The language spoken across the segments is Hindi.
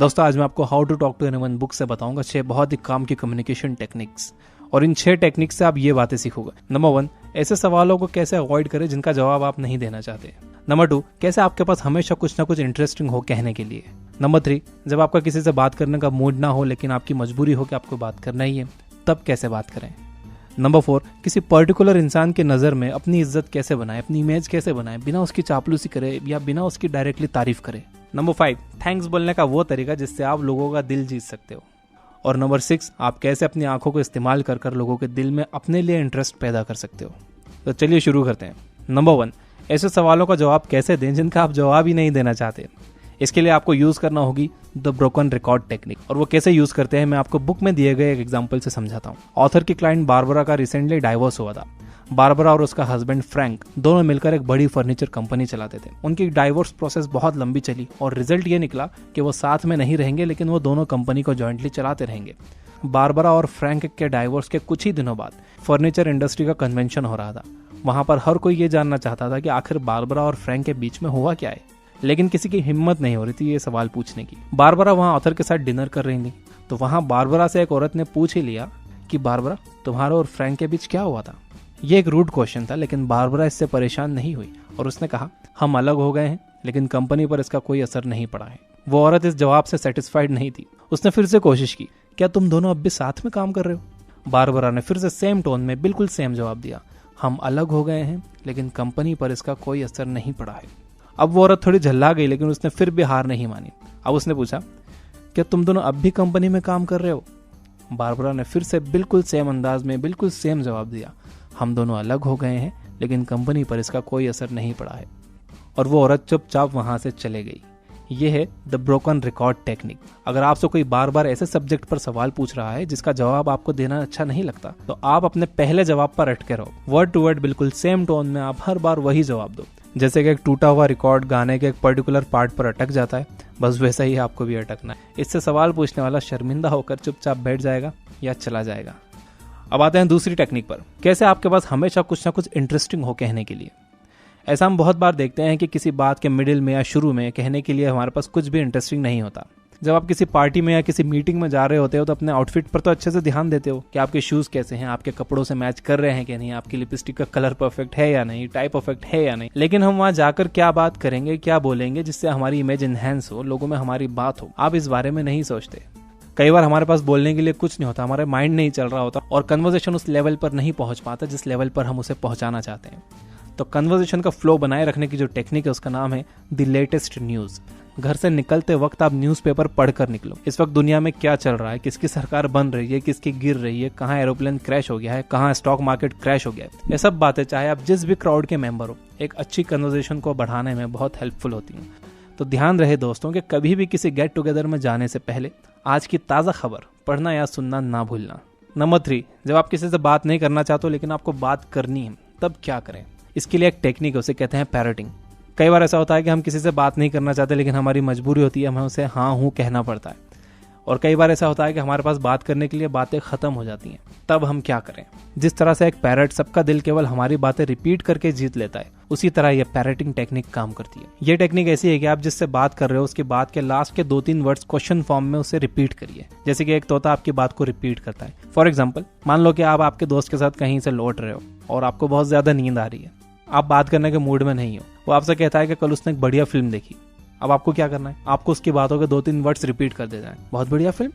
दोस्तों आज मैं आपको how to talk to anyone book से बताऊंगा 6 बहुत ही काम की कम्युनिकेशन टेक्निक्स, और इन 6 टेक्निक्स से आप ये बातें सीखोगे। नंबर 1, ऐसे सवालों को कैसे अवॉइड करें जिनका जवाब आप नहीं देना चाहते। नंबर 2, कैसे आपके पास हमेशा कुछ ना कुछ इंटरेस्टिंग हो कहने के लिए। नंबर 3, जब आपका किसी से बात करने का मूड ना हो लेकिन आपकी मजबूरी हो कि आपको बात करना ही है, तब कैसे बात करें। नंबर 4, किसी पर्टिकुलर इंसान की नज़र में अपनी इज्जत कैसे बनाए, अपनी इमेज कैसे बनाए बिना उसकी चापलूसी करे या बिना उसकी डायरेक्टली तारीफ करे। नंबर 5, थैंक्स बोलने का वो तरीका जिससे आप लोगों का दिल जीत सकते हो। और नंबर 6, आप कैसे अपनी आंखों को इस्तेमाल कर कर लोगों के दिल में अपने लिए इंटरेस्ट पैदा कर सकते हो। तो चलिए शुरू करते हैं। नंबर 1, ऐसे सवालों का जवाब कैसे दें जिनका आप जवाब ही नहीं देना चाहते। इसके लिए आपको यूज करना होगी द ब्रोकन रिकॉर्ड टेक्निक। और वो कैसे यूज करते हैं मैं आपको बुक में दिए गए एक एग्जांपल से समझाता हूँ। ऑथर की क्लाइंट बारबरा का रिसेंटली डाइवोर्स हुआ था। बारबरा और उसका हस्बैंड फ्रैंक दोनों मिलकर एक बड़ी फर्नीचर कंपनी चलाते थे। उनकी डाइवोर्स प्रोसेस बहुत लंबी चली और रिजल्ट ये निकला कि वो साथ में नहीं रहेंगे, लेकिन वो दोनों कंपनी को जॉइंटली चलाते रहेंगे। बारबरा और फ्रैंक के डाइवोर्स के कुछ ही दिनों बाद फर्नीचर इंडस्ट्री का कन्वेंशन हो रहा था। वहां पर हर कोई ये जानना चाहता था कि आखिर बारबरा और फ्रैंक के बीच में हुआ क्या है, लेकिन किसी की हिम्मत नहीं हो रही थी ये सवाल पूछने की। बारबरा वहां ऑथर के साथ डिनर कर रही थी, तो वहां बारबरा से एक औरत ने पूछ ही लिया कि बारबरा, तुम्हारा और फ्रैंक के बीच क्या हुआ था। ये एक रूड क्वेश्चन था, लेकिन बारबरा इससे परेशान नहीं हुई और उसने कहा, हम अलग हो गए हैं, लेकिन कंपनी पर इसका कोई असर नहीं पड़ा है। वो औरत इस जवाब से सेटिस्फाइड नहीं थी। उसने फिर से कोशिश की, क्या तुम दोनों अब भी साथ में काम कर रहे हो। बारबरा ने फिर से सेम टोन में बिल्कुल सेम जवाब दिया, हम अलग हो गए हैं, लेकिन कंपनी पर इसका कोई असर नहीं पड़ा है। अब वो औरत थोड़ी झल्ला गई, लेकिन उसने फिर भी हार नहीं मानी। अब उसने पूछा, क्या तुम दोनों अब भी कंपनी में काम कर रहे हो। बारबरा ने फिर से बिल्कुल सेम अंदाज में बिल्कुल सेम जवाब दिया, हम दोनों अलग हो गए हैं, लेकिन कंपनी पर इसका कोई असर नहीं पड़ा है। और वो औरत चुपचाप वहां से चले गई। ये है द ब्रोकन रिकॉर्ड टेक्निक। अगर आपसे कोई बार बार ऐसे सब्जेक्ट पर सवाल पूछ रहा है जिसका जवाब आपको देना अच्छा नहीं लगता, तो आप अपने पहले जवाब पर अटके रहो। वर्ड टू वर्ड बिल्कुल सेम टोन में आप हर बार वही जवाब दो। जैसे कि एक टूटा हुआ रिकॉर्ड गाने के एक पर्टिकुलर पार्ट पर अटक जाता है, बस वैसा ही आपको भी अटकना है। इससे सवाल पूछने वाला शर्मिंदा होकर चुपचाप बैठ जाएगा या चला जाएगा। अब आते हैं दूसरी टेक्निक पर, कैसे आपके पास हमेशा कुछ ना कुछ इंटरेस्टिंग हो कहने के लिए। ऐसा हम बहुत बार देखते हैं कि किसी बात के मिडिल में या शुरू में कहने के लिए हमारे पास कुछ भी इंटरेस्टिंग नहीं होता। जब आप किसी पार्टी में या किसी मीटिंग में जा रहे होते हो तो अपने आउटफिट पर तो अच्छे से ध्यान देते हो कि आपके शूज कैसे हैं, आपके कपड़ों से मैच कर रहे हैं कि नहीं, आपकी लिपस्टिक का कलर परफेक्ट है या नहीं, टाई परफेक्ट है या नहीं। लेकिन हम वहां जाकर क्या बात करेंगे, क्या बोलेंगे जिससे हमारी इमेज एनहेंस हो, लोगों में हमारी बात हो, आप इस बारे में नहीं सोचते। कई बार हमारे पास बोलने के लिए कुछ नहीं होता, हमारा माइंड नहीं चल रहा होता और कन्वर्सेशन उस लेवल पर नहीं पहुंच पाता जिस लेवल पर हम उसे पहुंचाना चाहते हैं। तो कन्वर्सेशन का फ्लो बनाए रखने की जो टेक्निक है उसका नाम है द लेटेस्ट न्यूज। घर से निकलते वक्त आप न्यूज़पेपर पढ़कर निकलो। इस वक्त दुनिया में क्या चल रहा है, किसकी सरकार बन रही है, किसकी गिर रही है, कहाँ एरोप्लेन क्रैश हो गया है, कहाँ स्टॉक मार्केट क्रैश हो गया है, ये सब बातें चाहे आप जिस भी क्राउड के मेंबर हो, एक अच्छी कन्वर्सेशन को बढ़ाने में बहुत हेल्पफुल होती हैं। तो ध्यान रहे दोस्तों कि कभी भी किसी गेट टुगेदर में जाने से पहले आज की ताज़ा खबर पढ़ना या सुनना ना भूलना। नंबर 3, जब आप किसी से बात नहीं करना चाहते हो लेकिन आपको बात करनी है, तब क्या करें। इसके लिए एक टेक्निक है, उसे कहते हैं पैरटिंग। कई बार ऐसा होता है कि हम किसी से बात नहीं करना चाहते लेकिन हमारी मजबूरी होती है, हमें उसे हाँ हूँ कहना पड़ता है। और कई बार ऐसा होता है कि हमारे पास बात करने के लिए बातें खत्म हो जाती हैं, तब हम क्या करें। जिस तरह से एक पैरट सबका दिल केवल हमारी बातें रिपीट करके जीत लेता है, उसी तरह यह पैरटिंग टेक्निक काम करती है। यह टेक्निक ऐसी है कि आप जिससे बात कर रहे हो उसकी बात के लास्ट के 2-3 वर्ड्स क्वेश्चन फॉर्म में उसे रिपीट करिए, जैसे कि एक तोता आपकी बात को रिपीट करता है। फॉर एग्जाम्पल, मान लो कि आप आपके दोस्त के साथ कहीं से लौट रहे हो और आपको बहुत ज्यादा नींद आ रही है, आप बात करने के मूड में नहीं हो। वो आपसे कहता है कि कल उसने एक बढ़िया फिल्म देखी। अब आपको क्या करना है, आपको उसकी बातों के 2-3 वर्ड्स रिपीट कर देना है, बहुत बढ़िया फिल्म।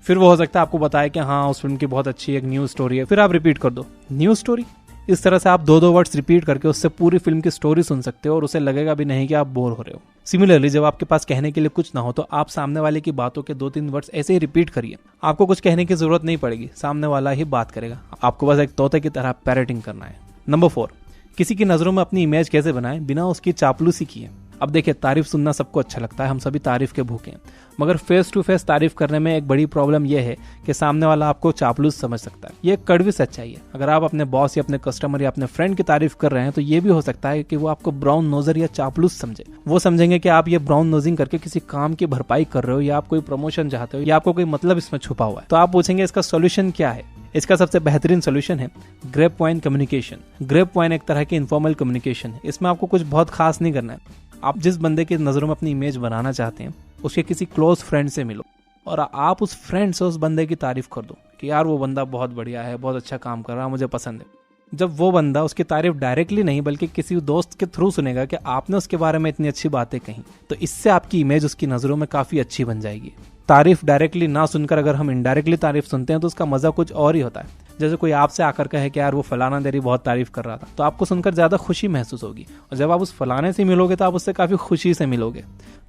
फिर वो हो सकता है आपको बताए कि हाँ उस फिल्म की बहुत अच्छी एक न्यूज स्टोरी है, फिर आप रिपीट कर दो न्यूज स्टोरी। इस तरह से आप 2-2 वर्ड्स रिपीट करके उससे पूरी फिल्म की स्टोरी सुन सकते हो और उसे लगेगा भी नहीं कि आप बोर हो रहे हो। सिमिलरली, जब आपके पास कहने के लिए कुछ ना हो तो आप सामने वाले की बातों के 2-3 वर्ड्स ऐसे ही रिपीट करिए। आपको कुछ कहने की जरूरत नहीं पड़ेगी, सामने वाला ही बात करेगा, आपको बस एक तोते की तरह पैरटिंग करना है। नंबर 4, किसी की नजरों में अपनी इमेज कैसे बनाएं बिना उसकी चापलूसी किए। अब देखिए, तारीफ सुनना सबको अच्छा लगता है, हम सभी तारीफ के भूखे हैं, मगर फेस टू फेस तारीफ करने में एक बड़ी प्रॉब्लम यह है कि सामने वाला आपको चापलूस समझ सकता है। ये एक कड़वी सच्चाई है। अगर आप अपने बॉस या अपने कस्टमर या अपने फ्रेंड की तारीफ कर रहे हैं तो ये भी हो सकता है कि वो आपको ब्राउन नोजर या चापलूस समझे। वो समझेंगे कि आप ये ब्राउन नोजिंग करके किसी काम की भरपाई कर रहे हो, या आप कोई प्रमोशन चाहते हो, या आपको कोई मतलब इसमें छुपा हुआ है। तो आप पूछेंगे इसका सोल्यूशन क्या है। इसका सबसे बेहतरीन सोल्यूशन है grapevine communication. Grapevine एक तरह की इनफॉर्मल कम्युनिकेशन है। इसमें आपको कुछ बहुत खास नहीं करना है। आप जिस बंदे की नजरों में अपनी इमेज बनाना चाहते हैं उसके किसी क्लोज फ्रेंड से मिलो और आप उस फ्रेंड से उस बंदे की तारीफ कर दो कि यार वो बंदा बहुत बढ़िया है, बहुत अच्छा काम कर रहा है, मुझे पसंद है। जब वो बंदा उसकी तारीफ डायरेक्टली नहीं बल्कि किसी दोस्त के थ्रू सुनेगा कि आपने उसके बारे में इतनी अच्छी बातें कही, तो इससे आपकी इमेज उसकी नजरों में काफी अच्छी बन जाएगी। तारीफ डायरेक्टली ना सुनकर अगर हम इनडायरेक्टली तारीफ सुनते हैं तो उसका मजा कुछ और ही होता है। जैसे कोई आपसे आकर कहे कि यार वो फलाना तेरी बहुत तारीफ कर रहा था, तो आपको सुनकर ज्यादा खुशी महसूस होगी, और जब आप उस फलाने से मिलोगे तो आप उससे काफी खुशी से मिलोगे,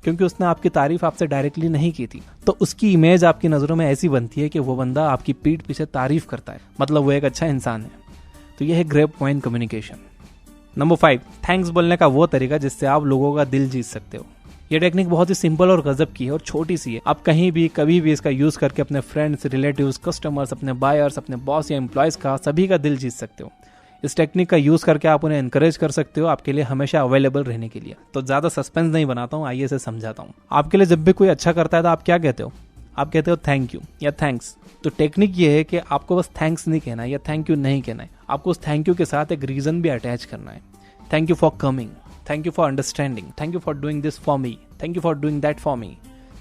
क्योंकि उसने आपकी तारीफ आपसे डायरेक्टली नहीं की थी। तो उसकी इमेज आपकी नजरों में ऐसी बनती है कि वो बंदा आपकी पीठ पीछे तारीफ करता है, मतलब वो एक अच्छा इंसान है। तो यह है grape point communication. Number 5, thanks बोलने का वो तरीका जिससे आप लोगों का दिल जीत सकते हो। यह टेक्निक बहुत ही सिंपल और गजब की है और छोटी सी है। आप कहीं भी कभी भी इसका यूज करके अपने फ्रेंड्स, रिलेटिव्स, कस्टमर्स, अपने बायर्स, अपने बॉस या एम्प्लॉयज का, सभी का दिल जीत सकते हो। इस टेक्निक का यूज करके आप उन्हें एनकरेज कर सकते हो आपके लिए हमेशा अवेलेबल रहने के लिए। तो ज्यादा सस्पेंस नहीं बनाता हूँ, आइए इसे समझाता हूँ। आपके लिए जब भी कोई अच्छा करता है तो आप क्या कहते हो? आप कहते हो थैंक यू या थैंक्स। तो टेक्निक ये है कि आपको बस थैंक्स नहीं कहना है या थैंक यू नहीं कहना है, आपको उस थैंक यू के साथ एक रीजन भी अटैच करना है। Thank you for coming, thank you for understanding, thank you for doing this for me, thank you for doing that for me,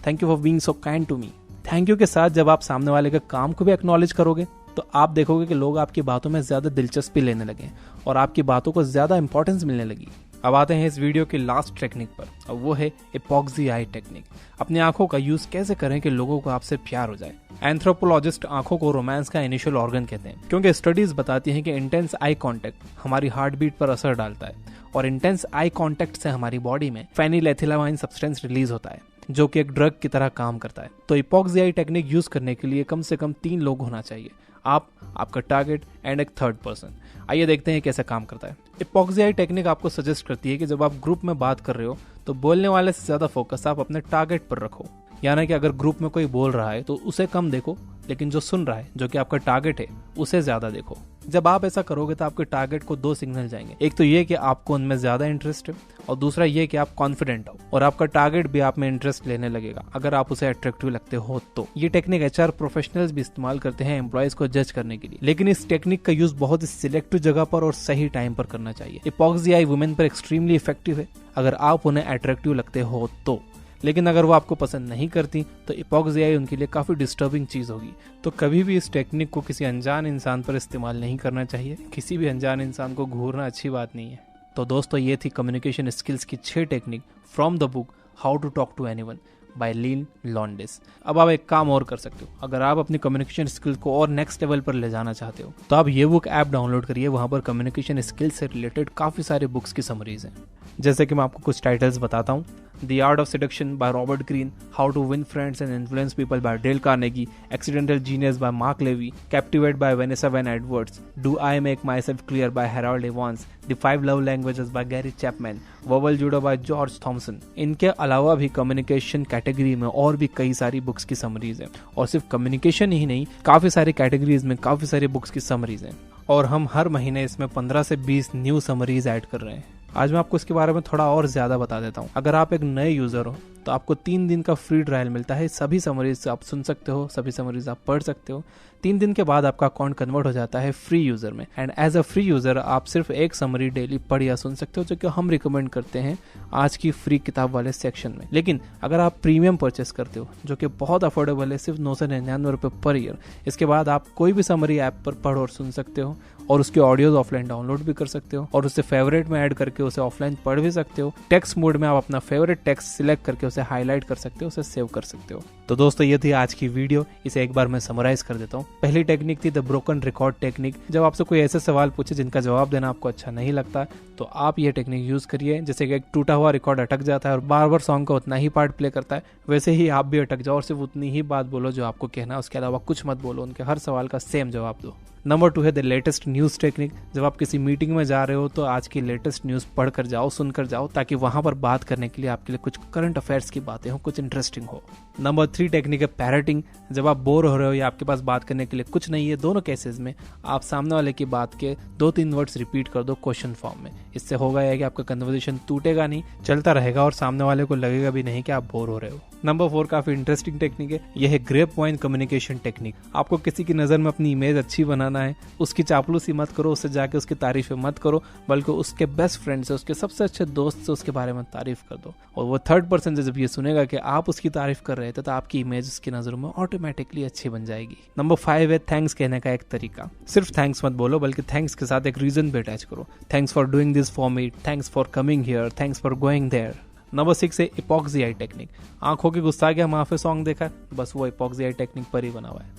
thank you for being so kind to me. Thank you के साथ जब आप सामने वाले के काम को भी एक्नॉलेज करोगे तो आप देखोगे कि लोग आपकी बातों में ज्यादा दिलचस्पी लेने लगे और आपकी बातों को ज्यादा इंपॉर्टेंस मिलने लगी। अब आते हैं इस वीडियो की लास्ट टेक्निक पर, और वो है इपॉक्सी आई टेक्निक। अपनी आंखों का यूज कैसे करें कि लोगों को आपसे प्यार हो जाए। एंथ्रोपोलॉजिस्ट आंखों को रोमांस का इनिशियल ऑर्गन कहते हैं, क्योंकि स्टडीज बताती हैं कि इंटेंस आई कांटेक्ट हमारी हार्ट बीट पर असर डालता है, और इंटेंस आई कांटेक्ट से हमारी बॉडी में फेनिलएथिलामाइन सब्सटेंस रिलीज होता है, जो कि एक ड्रग की तरह काम करता है। तो इपॉक्सी आई टेक्निक यूज करने के लिए कम से कम 3 लोग होना चाहिए, आप, आपका टारगेट एंड एक थर्ड पर्सन। आइए देखते हैं कैसे काम करता है। इपॉक्सी आई टेक्निक आपको सजेस्ट करती है कि जब आप ग्रुप में बात कर रहे हो तो बोलने वाले से ज्यादा फोकस आप अपने टारगेट पर रखो। यानी कि अगर ग्रुप में कोई बोल रहा है तो उसे कम देखो, लेकिन जो सुन रहा है, जो कि आपका टारगेट है, उसे ज्यादा देखो। जब आप ऐसा करोगे तो आपके टारगेट को 2 सिग्नल जाएंगे। एक तो ये कि आपको उनमें ज्यादा इंटरेस्ट है, और दूसरा ये कि आप कॉन्फिडेंट हो, और आपका टारगेट भी आप में इंटरेस्ट लेने लगेगा अगर आप उसे अट्रैक्टिव लगते हो तो। ये टेक्निक एचआर प्रोफेशनल्स भी इस्तेमाल करते हैं एम्प्लॉयज को जज करने के लिए, लेकिन इस टेक्निक का यूज बहुत ही सिलेक्टिव जगह पर और सही टाइम पर करना चाहिए। इपॉक्सी आई वुमेन पर एक्सट्रीमली इफेक्टिव है अगर आप उन्हें अट्रैक्टिव लगते हो तो, लेकिन अगर वो आपको पसंद नहीं करती तो इपॉक्सी आई उनके लिए काफी डिस्टर्बिंग चीज होगी। तो कभी भी इस टेक्निक को किसी अनजान इंसान पर इस्तेमाल नहीं करना चाहिए। किसी भी अनजान इंसान को घूरना अच्छी बात नहीं है। तो दोस्तों, ये थी कम्युनिकेशन स्किल्स की 6 technique from the book how to talk to anyone by Leil Lowndes. अब आप एक काम और कर सकते हो। अगर आप अपनी कम्युनिकेशन स्किल्स को और नेक्स्ट लेवल पर ले जाना चाहते हो तो आप ये बुक ऐप डाउनलोड करिए। वहां पर कम्युनिकेशन स्किल्स से रिलेटेड काफी सारे बुक्स की समरीज हैं। जैसे कि मैं आपको कुछ टाइटल्स बताता हूँ। The Art of Seduction by Robert Greene, How to Win Friends and Influence People by Dale Carnegie, Accidental Genius by Mark Levy, Captivate by Vanessa Van Edwards, Do I Make Myself Clear by Harold Evans, The 5 Love Languages by Gary Chapman, Verbal Judo by George Thompson। इनके अलावा भी कम्युनिकेशन कैटेगरी में और भी कई सारी बुक्स की समरीज हैं, और सिर्फ कम्युनिकेशन ही नहीं, काफी सारी कैटेगरीज में काफी सारी बुक्स की समरीज हैं, और हम हर महीने इसमें 15 से 20 न्यू समरीज ऐड कर रहे हैं। आज मैं आपको इसके बारे में थोड़ा और ज्यादा बता देता हूँ। अगर आप एक नए यूजर हो तो आपको 3 दिन का फ्री ट्रायल मिलता है। सभी समरीज आप सुन सकते हो, सभी समरीज आप पढ़ सकते हो। 3 दिन के बाद आपका अकाउंट कन्वर्ट हो जाता है फ्री यूजर में, and as a free user आप सिर्फ एक समरी डेली पढ़ या सुन सकते हो, जो कि हम रिकमेंड करते हैं आज की फ्री किताब वाले सेक्शन में। लेकिन अगर आप प्रीमियम परचेस करते हो, जो कि बहुत अफोर्डेबल है, सिर्फ 999 रुपये पर ईयर, इसके बाद आप कोई भी समरी ऐप पर पढ़ और सुन सकते हो, और उसके ऑडियोज ऑफलाइन डाउनलोड भी कर सकते हो, और उसे फेवरेट में ऐड करके उसे ऑफलाइन पढ़ भी सकते हो। टेक्स्ट मोड में आप अपना फेवरेट टेक्स्ट सिलेक्ट करके उसे हाईलाइट कर सकते हो, उसे सेव कर सकते हो। तो दोस्तों, ये थी आज की वीडियो। इसे एक बार मैं समराइज कर देता हूँ। पहली टेक्निक थी द ब्रोकन रिकॉर्ड टेक्निक। जब आपसे कोई ऐसे सवाल पूछे जिनका जवाब देना आपको अच्छा नहीं लगता, तो आप ये टेक्निक यूज करिए। जैसे कि एक टूटा हुआ रिकॉर्ड अटक जाता है और बार बार सॉन्ग का उतना ही पार्ट प्ले करता है, वैसे ही आप भी अटक जाओ और सिर्फ उतनी ही बात बोलो जो आपको कहना है, उसके अलावा कुछ मत बोलो। उनके हर सवाल का सेम जवाब दो। नंबर 2 है द लेटेस्ट न्यूज टेक्निक। जब आप किसी मीटिंग में जा रहे हो तो आज की लेटेस्ट न्यूज पढ़ कर जाओ, सुनकर जाओ, ताकि वहां पर बात करने के लिए आपके लिए कुछ करंट अफेयर्स की बातें हो, कुछ इंटरेस्टिंग हो। नंबर 3 टेक्निक है पैरटिंग। जब आप बोर हो रहे हो या आपके पास बात करने के लिए कुछ नहीं है, दोनों केसेस में आप सामने वाले की बात के 2-3 वर्ड्स रिपीट कर दो क्वेश्चन फॉर्म में। इससे होगा यह कि आपका कन्वर्सेशन टूटेगा नहीं, चलता रहेगा, और सामने वाले को लगेगा भी नहीं कि आप बोर हो रहे हो। नंबर 4 काफी इंटरेस्टिंग टेक्निक है। यह है ग्रेप पॉइंट कम्युनिकेशन टेक्निक। आपको किसी की नजर में अपनी इमेज अच्छी बनाना बनाना है, उसकी चापलूसी मत करो, उससे जाके उसकी तारीफें मत करो, बल्कि उसके बेस्ट फ्रेंड से, उसके सबसे अच्छे दोस्त से उसके बारे में तारीफ कर दो। और वो थर्ड पर्सन से जब ये सुनेगा कि आप उसकी तारीफ कर रहे थे तो आपकी इमेज उसकी नजरों में ऑटोमेटिकली अच्छी बन जाएगी। नंबर 5 है थैंक्स कहने का एक तरीका। सिर्फ थैंक्स मत बोलो, बल्कि थैंक्स के साथ एक रीजन भी अटैच करो। Thanks for doing this for me, thanks for coming here, thanks for going there. Number 6 है इपॉक्सी आई टेक्निक। आंखों के गुस्सा गया माफे सॉन्ग देखा है, बस वो इपॉक्सी आई टेक्निक पर ही बना हुआ है।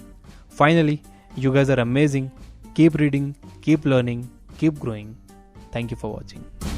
Finally, you guys are amazing. Keep reading, keep learning, keep growing. Thank you for watching.